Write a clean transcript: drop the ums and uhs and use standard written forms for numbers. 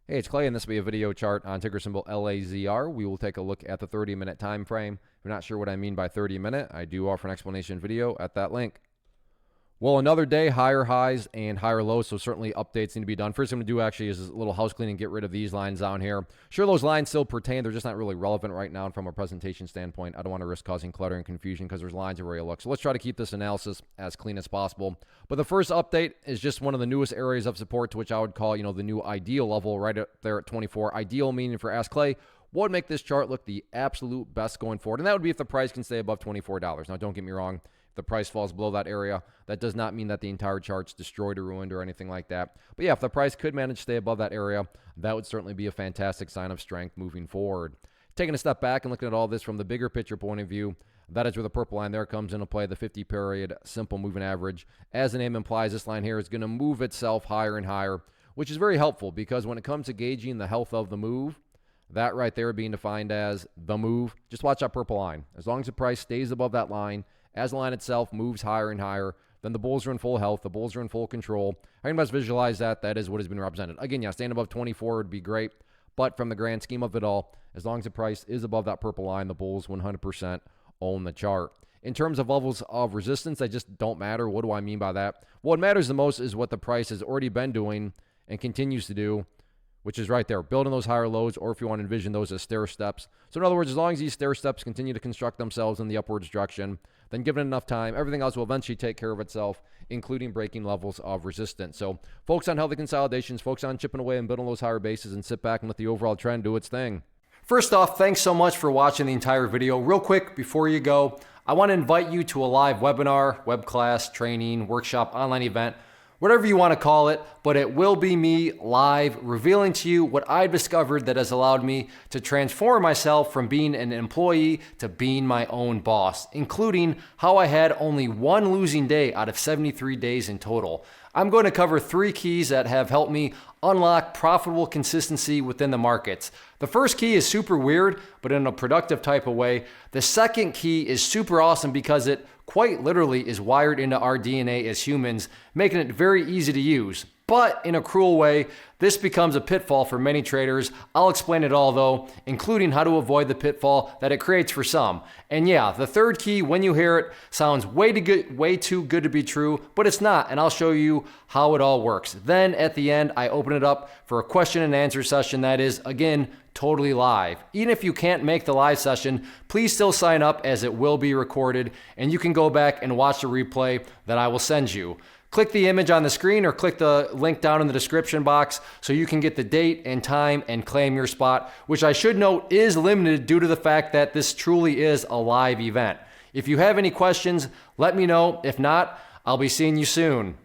Hey, it's Clay, and this will be a video chart on ticker symbol LAZR. We will take a look at the 30-minute time frame. If you're not sure what I mean by 30-minute, I do offer an explanation video at that link. Well, another day, higher highs and higher lows, so certainly updates need to be done. First thing I'm going to do actually is a little house cleaning, get rid of these lines down here. Sure, those lines still pertain. They're just not really relevant right now from a presentation standpoint. I don't want to risk causing clutter and confusion because there's lines everywhere you look. So let's try to keep this analysis as clean as possible. But the first update is just one of the newest areas of support to which I would call, the new ideal level right up there at 24. Ideal meaning for Ask Clay, what would make this chart look the absolute best going forward? And that would be if the price can stay above $24. Now, don't get me wrong. The price falls below that area, that does not mean that the entire chart's destroyed or ruined or anything like that. But yeah, if the price could manage to stay above that area, that would certainly be a fantastic sign of strength moving forward. Taking a step back and looking at all this from the bigger picture point of view, that is where the purple line there comes into play, the 50-period simple moving average. As the name implies, this line here is going to move itself higher and higher, which is very helpful because when it comes to gauging the health of the move, that right there being defined as the move, just watch that purple line. As long as the price stays above that line, as the line itself moves higher and higher, then the bulls are in full health. The bulls are in full control. I can best visualize that. That is what has been represented. Again, yeah, staying above 24 would be great. But from the grand scheme of it all, as long as the price is above that purple line, the bulls 100% own the chart. In terms of levels of resistance, they just don't matter. What do I mean by that? What matters the most is what the price has already been doing and continues to do, which is right there, building those higher lows, or if you want to envision those as stair steps. So in other words, as long as these stair steps continue to construct themselves in the upwards direction, then given enough time, everything else will eventually take care of itself, including breaking levels of resistance. So focus on healthy consolidations, focus on chipping away and building those higher bases, and sit back and let the overall trend do its thing. First off, thanks so much for watching the entire video. Real quick, before you go, I want to invite you to a live webinar, web class, training, workshop, online event, whatever you want to call it, but it will be me live revealing to you what I've discovered that has allowed me to transform myself from being an employee to being my own boss, including how I had only one losing day out of 73 days in total. I'm going to cover 3 keys that have helped me unlock profitable consistency within the markets. The first key is super weird, but in a productive type of way. The second key is super awesome because it quite literally is wired into our DNA as humans, making it very easy to use. But in a cruel way, this becomes a pitfall for many traders. I'll explain it all though, including how to avoid the pitfall that it creates for some. And yeah, the third key, when you hear it, sounds way too good to be true, but it's not, and I'll show you how it all works. Then at the end, I open it up for a question and answer session that is, again, totally live. Even if you can't make the live session, please still sign up as it will be recorded, and you can go back and watch the replay that I will send you. Click the image on the screen or click the link down in the description box so you can get the date and time and claim your spot, which I should note is limited due to the fact that this truly is a live event. If you have any questions, let me know. If not, I'll be seeing you soon.